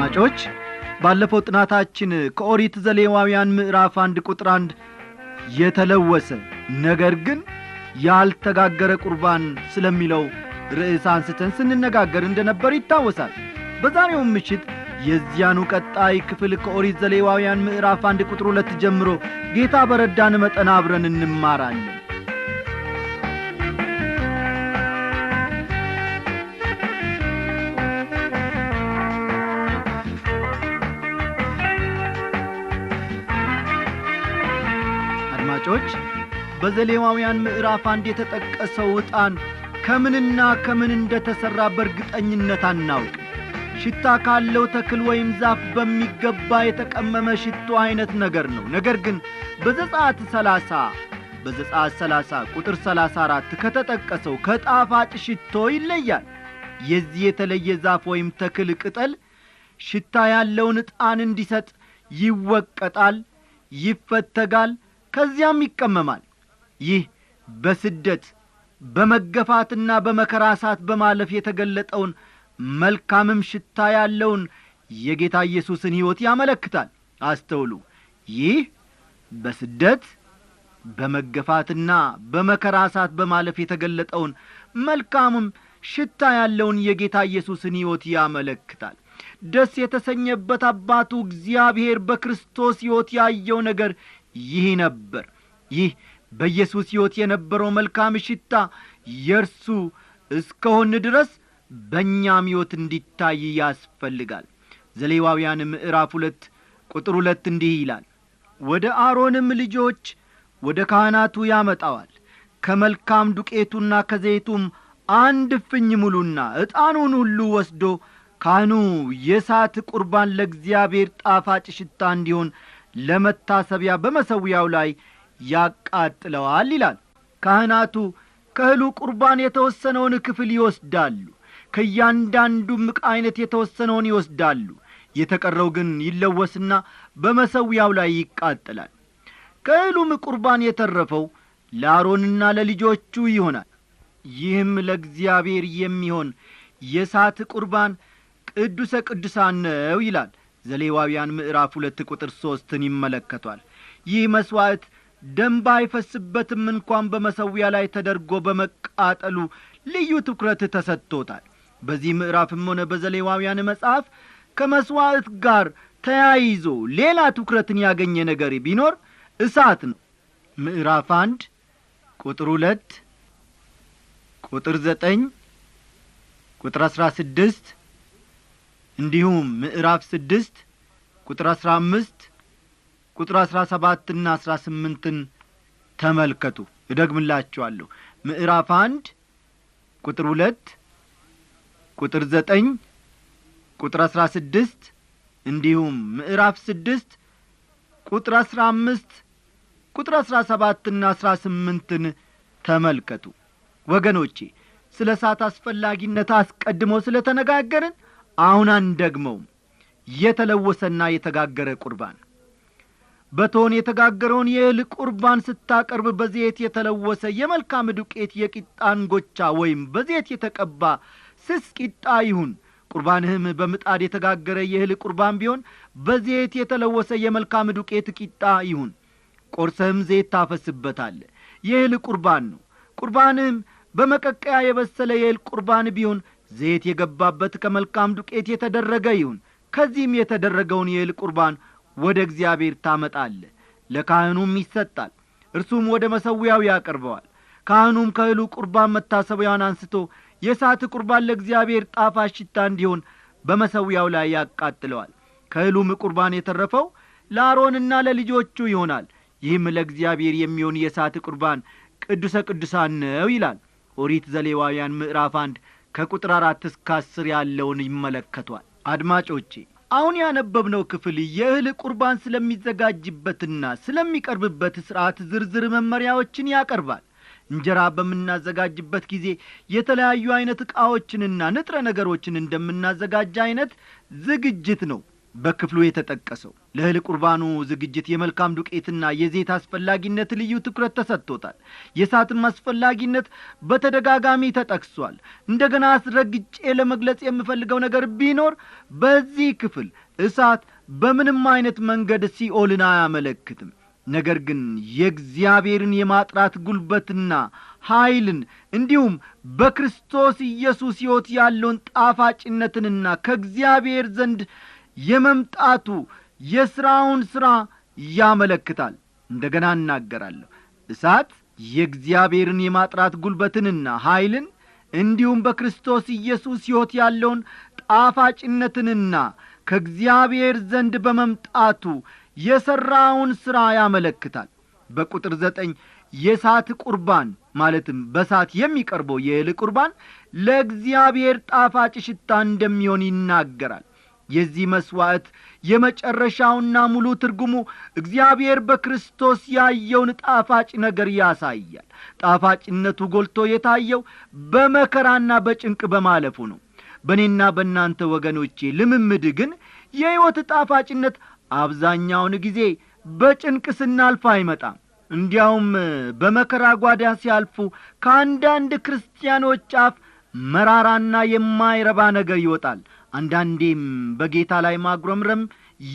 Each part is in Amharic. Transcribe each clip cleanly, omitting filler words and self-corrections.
አድማጮች ባለፈው ጥናታችን ከኦሪት ዘሌዋውያን ምዕራፍ 1 ቁጥር 1 የተለወሰ ነገር ግን ያልተጋገረ ቁርባን ስለሚለው ርዕስ አንስተን ስንነጋገር እንደነበር ይታወሳል። በዛሬው ምሽት የዚያኑ ቀጣይ ክፍል ከኦሪት ዘሌዋውያን ምዕራፍ 1 ቁጥር 2 ጀምሮ ጌታ በረዳን መጠን አብረን እንማራለን። አድማጮች በዘሌዋውያን ምዕራፍ 1 የተጠቀሰው ዕጣን ከምንና ከምን እንደተሰራ በእርግጠኝነት አናውቅም። ሽታ ካለው ተክል ወይም ዛፍ በሚገባ የተቀመመ ሽቶ አይነት ነገር ነው። ነገር ግን በዘጸአት 30 ቁጥር 34 ከተጠቀሰው ከጣፋጭ ሽቶ ይለያል። የዚህ የተለየ ዛፍ ወይም ተክል ቅጠል ሽታ ያለውን ዕጣን እንዲሰጥ ይወቀጣል፣ ይፈተጋል፣ ከዚያም ይቀመማል። ይህ በስደት በመገፋትና በመከራ እሳት በማለፍ የተገለጠውን መልካምም ሽታ ያለውን የጌታ ኢየሱስን ሕይወት ያመለክታል። አስተውሉ። ይህ በስደት በመገፋትና በመከራ እሳት በማለፍ የተገለጠውን መልካምም ሽታ ያለውን የጌታ ኢየሱስን ሕይወት ያመለክታል። ደስ የተሰኘበት አባቱ እግዚአብሔር በክርስቶስ ሕይወት ያየው ነገር ይህ ነበር። ይህ በኢየሱስ ሕይወት የነበረው መልካም ሽታ የርሱ እስከሆነ ድረስ በእኛም ሕይወት እንዲታይ ያስፈልጋል። ዘሌዋውያን ምዕራፍ 2 ቁጥር 2 እንዲህ ይላል፣ ወደ አሮንም ልጆች ወደ ካህናቱ ያመጣዋል፣ ከመልካም ዱቄቱና ከዘይቱም አንድ እፍኝ ሙሉና ዕጣኑን ሁሉ ወስዶ ካህኑ የእሳት ቁርባን ለእግዚአብሔር ጣፋጭ ሽታ እንዲሆን ለመታሰቢያ በመሠዊያው ላይ ያቃጥለዋል ይላል። ካህናቱ ከእህሉ ቁርባን የተወሰነውን ክፍል ይወስዳሉ። ከእያንዳንዱም ዕቃ ዓይነት የተወሰነውን ይወስዳሉ። የተቀረው ግን ይለወስና በመሠዊያው ላይ ይቃጠላል። ከእህሉም ቁርባን የተረፈው ለአሮንና ለልጆቹ ይሆናል። ይህም ለእግዚአብሔር የሚሆን የእሳት ቁርባን ቅዱሰ ቅዱሳን ነው ይላል። ዘሌዋውያን ምዕራፍ 2 ቁጥር 3ን ይመለከቷል። ይህ መሥዋዕት ደም ባይፈስበትም እንኳን በመሠዊያ ላይ ተደርጎ በመቃጠሉ ልዩ ትኩረት ተሰጥቶታል። በዚህ ምዕራፍም ሆነ በዘሌዋውያን መጽሐፍ ከመሥዋዕት ጋር ተያይዞ ሌላ ትኩረትን ያገኘ ነገር ቢኖር እሳት ነው። ምዕራፍ 1 ቁጥር 2 ቁጥር 9 ቁጥር 16 እንዲሁም ምዕራፍ 6 ቁጥር 15 ቁጥር 17 እና 18ን ተመልከቱ። እደግምላችኋለሁ። ምዕራፍ 1 ቁጥር 2 ቁጥር 9 ቁጥር 16 እንዲሁም ምዕራፍ 6 ቁጥር 15 ቁጥር 17 እና 18ን ተመልከቱ። ወገኖቼ ስለ እሳት አስፈላጊነት አስቀድሞ ስለተነጋገርን አሁን አንደግመውም። የተለወሰና የተጋገረ ቁርባን። በቶን የተጋገረውን የእህል ቁርባን ስታቀርብ በዘይት የተለወሰ የመልካም ዱቄት የቂጣ እንጎቻ ወይም በዘይት የተቀባ ስስ ቂጣ ይሁን። ቁርባንህም በምጣድ የተጋገረ የእህል ቁርባን ቢሆን በዘይት የተለወሰ የመልካም ዱቄት ቂጣ ይሁን። ቆርሰህም ዘይት ታፈስበታለህ። የእህል ቁርባን ነው። ቁርባንህም በመቀቀያ የበሰለ የእህል ቁርባን ቢሆን ዘይት የገባበት ከመልካም ዱቄት የተደረገ ይሁን። ከዚህም የተደረገውን የእህል ቁርባን ወደ እግዚአብሔር ታመጣለህ፣ ለካህኑም ይሰጣል። እርሱም ወደ መሠዊያው ያቀርበዋል። ካህኑም ከእህሉ ቁርባን መታሰቢያውን አንስቶ የእሳት ቁርባን ለእግዚአብሔር ጣፋጭ ሽታ እንዲሆን በመሠዊያው ላይ ያቃጥለዋል። ከእህሉም ቁርባን የተረፈው ለአሮንና ለልጆቹ ይሆናል። ይህም ለእግዚአብሔር የሚሆን የእሳት ቁርባን ቅዱሰ ቅዱሳን ነው ይላል። ኦሪት ዘሌዋውያን ምዕራፍ 1 ከቁጥር 4 እስከ 10 ያለውን ይመለከቷል። አድማጮቼ አሁን ያነበብነው ክፍል የእህል ቁርባን ስለሚዘጋጅበትና ስለሚቀርብበት ሥርዓት ዝርዝር መመሪያዎችን ያቀርባል። እንጀራ በምናዘጋጅበት ጊዜ የተለያዩ አይነት ዕቃዎችንና ንጥረ ነገሮችን እንደምናዘጋጅ አይነት ዝግጅት ነው። በክፍሉ የተጠቀሰው። ለእህል ቁርባኑ ዝግጅት የመልካም ዱቄትና የዘይት አስፈላጊነት ልዩ ትኩረት ተሰጥቶታል። የእሳትም አስፈላጊነት በተደጋጋሚ ተጠቅሷል። እንደገና አስረግጬ ለመግለጽ የምፈልገው ነገር ቢኖር በዚህ ክፍል እሳት በምንም አይነት መንገድ ሲኦልን አያመለክትም። ነገር ግን የእግዚአብሔርን የማጥራት ጉልበትና ኃይልን እንዲሁም በክርስቶስ ኢየሱስ ሕይወት ያለውን ጣፋጭነትንና ከእግዚአብሔር ዘንድ የመምጣቱ የሥራውን ሥራ ያመለክታል። እንደገና እናገራለሁ። እሳት የእግዚአብሔርን የማጥራት ጉልበትንና ኃይልን እንዲሁም በክርስቶስ ኢየሱስ ሕይወት ያለውን ጣፋጭነትንና ከእግዚአብሔር ዘንድ በመምጣቱ የሠራውን ሥራ ያመለክታል። በቁጥር 9 የእሳት ቁርባን ማለትም በእሳት የሚቀርበው የእህል ቁርባን ለእግዚአብሔር ጣፋጭ ሽታ እንደሚሆን ይናገራል። የዚህ መሥዋዕት የመጨረሻውና ሙሉ ትርጉሙ እግዚአብሔር በክርስቶስ ያየውን ጣፋጭ ነገር ያሳያል። ጣፋጭነቱ ጎልቶ የታየው በመከራና በጭንቅ በማለፉ ነው። በእኔና በእናንተ ወገኖቼ ልምምድ ግን የሕይወት ጣፋጭነት አብዛኛውን ጊዜ በጭንቅ ስናልፍ አይመጣም። እንዲያውም በመከራ ጓዳ ሲያልፉ ከአንዳንድ ክርስቲያኖች አፍ መራራና የማይረባ ነገር ይወጣል። አንዳንዴም በጌታ ላይ ማጉረምረም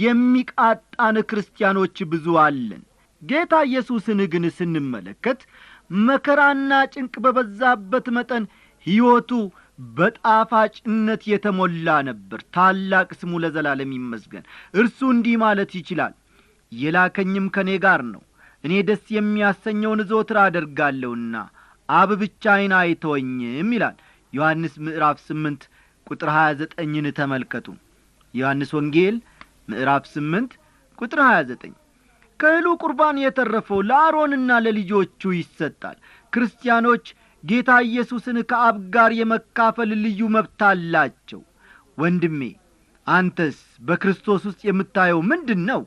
የሚቃጣን ክርስቲያኖች ብዙ አለን። ጌታ ኢየሱስን ግን ስንመለከት መከራና ጭንቅ በበዛበት መጠን ሕይወቱ በጣፋጭነት የተሞላ ነበር። ታላቅ ስሙ ለዘላለም ይመስገን። እርሱ እንዲህ ማለት ይችላል፣ የላከኝም ከኔ ጋር ነው፣ እኔ ደስ የሚያሰኘውን ዘወትር አደርጋለሁና አብ ብቻዬን አይተወኝም ይላል። ዮሐንስ ምዕራፍ 8 ቁጥር 29ን ተመልከቱ። ዮሐንስ ወንጌል ምዕራፍ 8 ቁጥር 29። ከእህሉ ቁርባን የተረፈው ለአሮንና ለልጆቹ ይሰጣል። ክርስቲያኖች ጌታ ኢየሱስን ከአብ ጋር የመካፈል ልዩ መብት አላቸው። ወንድሜ አንተስ በክርስቶስ ውስጥ የምታየው ምንድነው?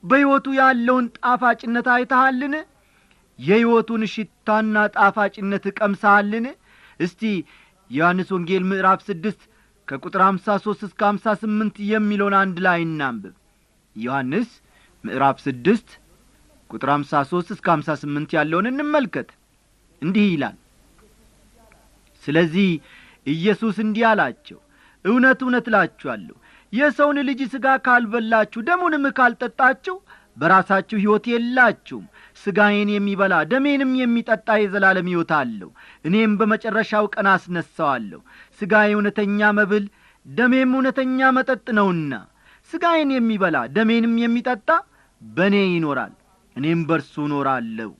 በሕይወቱ ያለውን ጣፋጭነት አይተሃልን? የሕይወቱን ሽታና ጣፋጭነት ቀምሰሃልን? እስቲ ዮሐንስ ወንጌል ምዕራፍ 6 ከቁጥር 53 እስከ 58 የሚለውን አንድ ላይ እናንብብ። ዮሐንስ ምዕራፍ 6 ቁጥር 53 እስከ 58 ያለውን እንመልከት። እንዲህ ይላል፣ ስለዚህ ኢየሱስ እንዲህ አላቸው፣ እውነት እውነት እላችኋለሁ የሰውን ልጅ ሥጋ ካልበላችሁ ደሙንም ካልጠጣችሁ በራሳችሁ ሕይወት የላችሁም። ሥጋዬን የሚበላ ደሜንም የሚጠጣ የዘላለም ሕይወት አለው፣ እኔም በመጨረሻው ቀን አስነሣዋለሁ። ሥጋዬ እውነተኛ መብል ደሜም እውነተኛ መጠጥ ነውና ሥጋዬን የሚበላ ደሜንም የሚጠጣ በእኔ ይኖራል፣ እኔም በርሱ እኖራለሁ።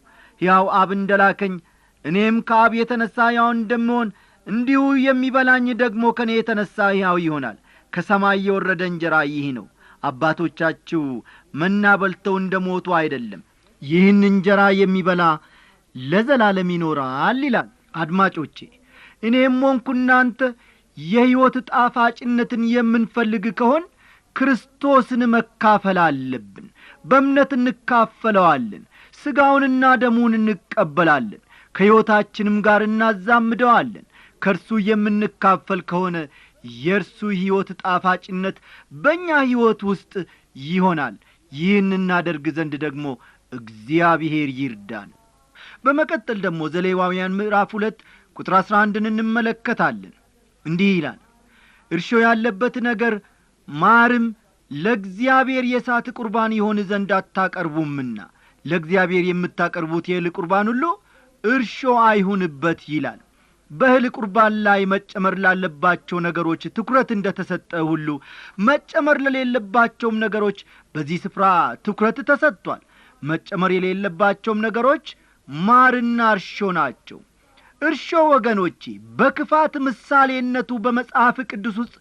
ሕያው አብ እንደላከኝ እኔም ከአብ የተነሣ ሕያው እንደምሆን እንዲሁ የሚበላኝ ደግሞ ከእኔ የተነሣ ሕያው ይሆናል። ከሰማይ የወረደ እንጀራ ይህ ነው። አባቶቻችሁ መና በልተው እንደሞቱ አይደለም፣ ይህን እንጀራ የሚበላ ለዘላለም ይኖራል ይላል። አድማጮቼ እኔም ሆንኩ እናንተ የሕይወት ጣፋጭነትን የምንፈልግ ከሆን ክርስቶስን መካፈል አለብን። በእምነት እንካፈለዋለን፣ ሥጋውንና ደሙን እንቀበላለን፣ ከሕይወታችንም ጋር እናዛምደዋለን። ከእርሱ የምንካፈል ከሆነ የእርሱ ሕይወት ጣፋጭነት በእኛ ሕይወት ውስጥ ይሆናል። ይህን እናደርግ ዘንድ ደግሞ እግዚአብሔር ይርዳን። በመቀጠል ደግሞ ዘሌዋውያን ምዕራፍ 2 ቁጥር 11ን እንመለከታለን። እንዲህ ይላል፣ እርሾ ያለበት ነገር ማርም ለእግዚአብሔር የእሳት ቁርባን ይሆን ዘንድ አታቀርቡምና ለእግዚአብሔር የምታቀርቡት የእህል ቁርባን ሁሉ እርሾ አይሁንበት ይላል። በእህል ቁርባን ላይ መጨመር ላለባቸው ነገሮች ትኩረት እንደተሰጠ ሁሉ መጨመር ለሌለባቸውም ነገሮች በዚህ ስፍራ ትኩረት ተሰጥቷል። መጨመር የሌለባቸውም ነገሮች ማርና እርሾ ናቸው። እርሾ ወገኖቼ በክፋት ምሳሌነቱ በመጽሐፍ ቅዱስ ውስጥ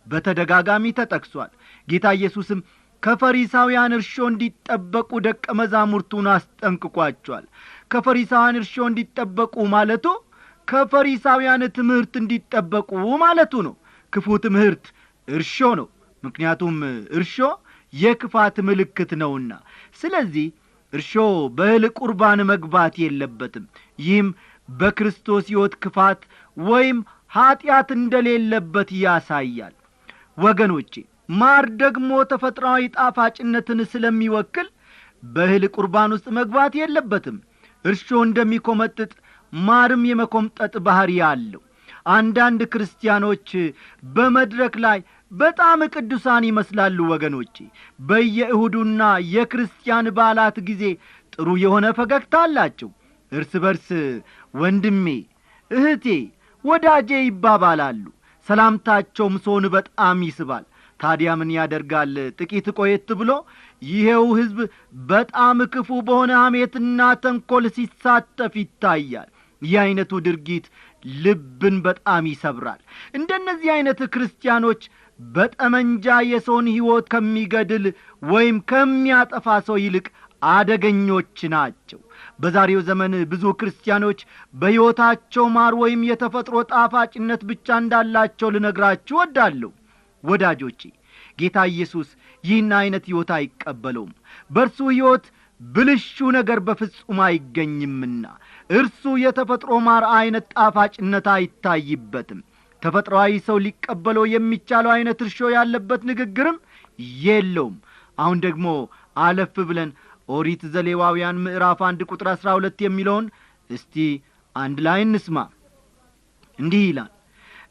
በተደጋጋሚ ተጠቅሷል። ጌታ ኢየሱስም ከፈሪሳውያን እርሾ እንዲጠበቁ ደቀ መዛሙርቱን አስጠንቅቋቸዋል። ከፈሪሳውያን እርሾ እንዲጠበቁ ማለቱ ከፈሪሳውያን ትምህርት እንዲጠበቁ ማለቱ ነው። ክፉ ትምህርት እርሾ ነው፣ ምክንያቱም እርሾ የክፋት ምልክት ነውና። ስለዚህ እርሾ በእህል ቁርባን መግባት የለበትም። ይህም በክርስቶስ ሕይወት ክፋት ወይም ኀጢአት እንደሌለበት ያሳያል። ወገኖቼ ማር ደግሞ ተፈጥሯዊ ጣፋጭነትን ስለሚወክል በእህል ቁርባን ውስጥ መግባት የለበትም። እርሾ እንደሚኮመጥጥ ማርም የመኮምጠጥ ባህሪ አለው። አንዳንድ ክርስቲያኖች በመድረክ ላይ በጣም ቅዱሳን ይመስላሉ ወገኖቼ። በየእሁዱና የክርስቲያን በዓላት ጊዜ ጥሩ የሆነ ፈገግታ አላቸው። እርስ በርስ ወንድሜ፣ እህቴ፣ ወዳጄ ይባባላሉ። ሰላምታቸውም ሰውን በጣም ይስባል። ታዲያ ምን ያደርጋል? ጥቂት ቆየት ብሎ ይሄው ሕዝብ በጣም ክፉ በሆነ ሐሜትና ተንኰል ሲሳተፍ ይታያል። ይህ አይነቱ ድርጊት ልብን በጣም ይሰብራል። እንደነዚህ አይነት ክርስቲያኖች በጠመንጃ የሰውን ሕይወት ከሚገድል ወይም ከሚያጠፋ ሰው ይልቅ አደገኞች ናቸው። በዛሬው ዘመን ብዙ ክርስቲያኖች በሕይወታቸው ማር ወይም የተፈጥሮ ጣፋጭነት ብቻ እንዳላቸው ልነግራችሁ እወዳለሁ። ወዳጆቼ፣ ጌታ ኢየሱስ ይህን አይነት ሕይወት አይቀበለውም። በእርሱ ሕይወት ብልሹ ነገር በፍጹም አይገኝምና እርሱ የተፈጥሮ ማር አይነት ጣፋጭነት አይታይበትም። ተፈጥሯዊ ሰው ሊቀበለው የሚቻለው አይነት እርሾ ያለበት ንግግርም የለውም። አሁን ደግሞ አለፍ ብለን ኦሪት ዘሌዋውያን ምዕራፍ 1 ቁጥር 12 የሚለውን እስቲ አንድ ላይ እንስማ። እንዲህ ይላል፣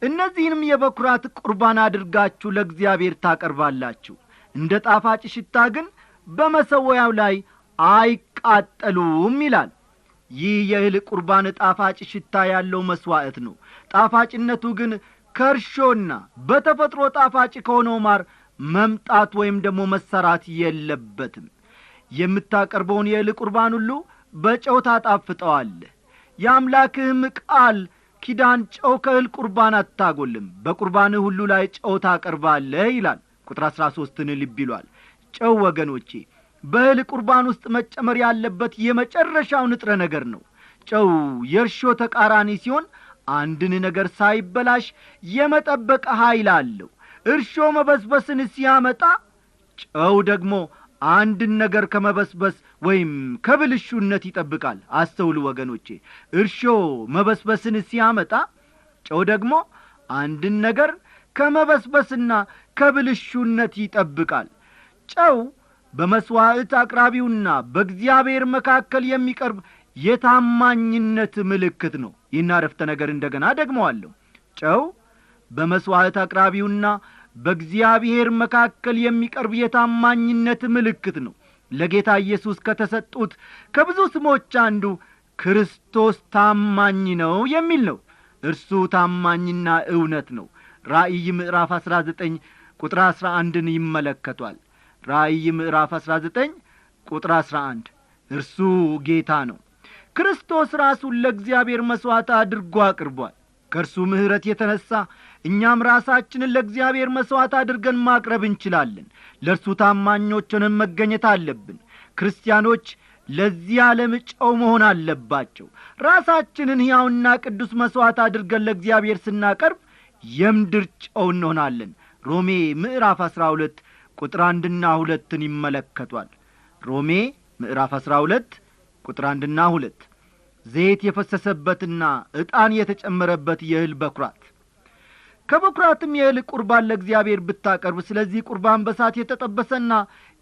እነዚህንም የበኩራት ቁርባን አድርጋችሁ ለእግዚአብሔር ታቀርባላችሁ፣ እንደ ጣፋጭ ሽታ ግን በመሠዊያው ላይ አይቃጠሉም ይላል። ይህ የእህል ቁርባን ጣፋጭ ሽታ ያለው መሥዋዕት ነው። ጣፋጭነቱ ግን ከእርሾና በተፈጥሮ ጣፋጭ ከሆነው ማር መምጣት ወይም ደግሞ መሰራት የለበትም። የምታቀርበውን የእህል ቁርባን ሁሉ በጨው ታጣፍጠዋለህ። የአምላክህም ቃል ኪዳን ጨው ከእህል ቁርባን አታጐልም፣ በቁርባንህ ሁሉ ላይ ጨው ታቀርባለህ ይላል። ቁጥር 13ን ልብ ይሏል። ጨው ወገኖቼ በእህል ቁርባን ውስጥ መጨመር ያለበት የመጨረሻው ንጥረ ነገር ነው። ጨው የእርሾ ተቃራኒ ሲሆን አንድን ነገር ሳይበላሽ የመጠበቅ ኃይል አለው። እርሾ መበስበስን ሲያመጣ፣ ጨው ደግሞ አንድን ነገር ከመበስበስ ወይም ከብልሹነት ይጠብቃል። አስተውሉ ወገኖቼ፣ እርሾ መበስበስን ሲያመጣ፣ ጨው ደግሞ አንድን ነገር ከመበስበስና ከብልሹነት ይጠብቃል። ጨው በመሥዋዕት አቅራቢውና በእግዚአብሔር መካከል የሚቀርብ የታማኝነት ምልክት ነው። ይህን አረፍተ ነገር እንደገና ደግመዋለሁ። ጨው በመሥዋዕት አቅራቢውና በእግዚአብሔር መካከል የሚቀርብ የታማኝነት ምልክት ነው። ለጌታ ኢየሱስ ከተሰጡት ከብዙ ስሞች አንዱ ክርስቶስ ታማኝ ነው የሚል ነው። እርሱ ታማኝና እውነት ነው። ራእይ ምዕራፍ 19 ቁጥር 11ን ይመለከቷል። ራእይ ምዕራፍ 19 ቁጥር 11 እርሱ ጌታ ነው። ክርስቶስ ራሱን ለእግዚአብሔር መሥዋዕት አድርጎ አቅርቧል። ከእርሱ ምሕረት የተነሣ እኛም ራሳችንን ለእግዚአብሔር መሥዋዕት አድርገን ማቅረብ እንችላለን። ለእርሱ ታማኞች ሆነን መገኘት አለብን። ክርስቲያኖች ለዚህ ዓለም ጨው መሆን አለባቸው። ራሳችንን ሕያውና ቅዱስ መሥዋዕት አድርገን ለእግዚአብሔር ስናቀርብ የምድር ጨው እንሆናለን። ሮሜ ምዕራፍ 12 ቁጥር 1ና 2ን ይመለከቷል። ሮሜ ምዕራፍ 12 ቁጥር 1ና 2 ዘይት የፈሰሰበትና ዕጣን የተጨመረበት የእህል በኩራት። ከበኩራትም የእህል ቁርባን ለእግዚአብሔር ብታቀርብ፣ ስለዚህ ቁርባን በሳት የተጠበሰና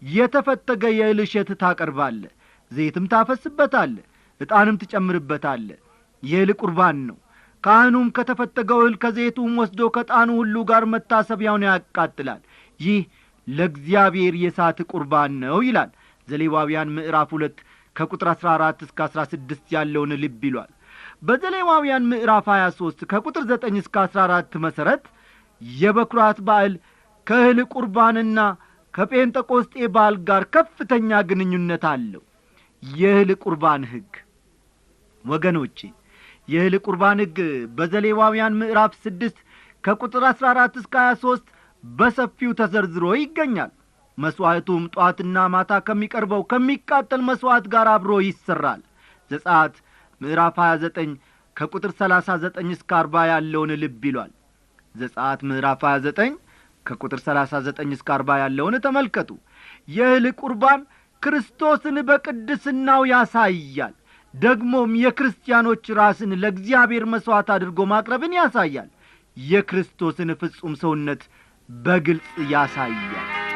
የተፈተገ የእህል እሸት ታቀርባለህ። ዘይትም ታፈስበታለህ፣ ዕጣንም ትጨምርበታለህ። የእህል ቁርባን ነው። ካህኑም ከተፈተገው እህል ከዘይቱም ወስዶ ከዕጣኑ ሁሉ ጋር መታሰቢያውን ያቃጥላል። ይህ ለእግዚአብሔር የሳት ቁርባን ነው ይላል። ዘሌዋውያን ምዕራፍ 2 ከቁጥር 14 እስከ 16 ያለውን ልብ ይሏል። በዘሌዋውያን ምዕራፍ 23 ከቁጥር 9 እስከ 14 መሠረት የበኩራት በዓል ከእህል ቁርባንና ከጴንጠቆስጤ በዓል ጋር ከፍተኛ ግንኙነት አለው። የእህል ቁርባን ሕግ ወገኖቼ፣ የእህል ቁርባን ሕግ በዘሌዋውያን ምዕራፍ 6 ከቁጥር 14 እስከ 23 በሰፊው ተዘርዝሮ ይገኛል። መሥዋዕቱም ጧትና ማታ ከሚቀርበው ከሚቃጠል መሥዋዕት ጋር አብሮ ይሰራል። ዘጸአት ምዕራፍ 29 ከቁጥር 39 እስከ 40 ያለውን ልብ ይሏል። ዘጸአት ምዕራፍ 29 ከቁጥር 39 እስከ 40 ያለውን ተመልከቱ። የእህል ቁርባን ክርስቶስን በቅድስናው ያሳያል። ደግሞም የክርስቲያኖች ራስን ለእግዚአብሔር መሥዋዕት አድርጎ ማቅረብን ያሳያል። የክርስቶስን ፍጹም ሰውነት በግልጽ ያሳያል።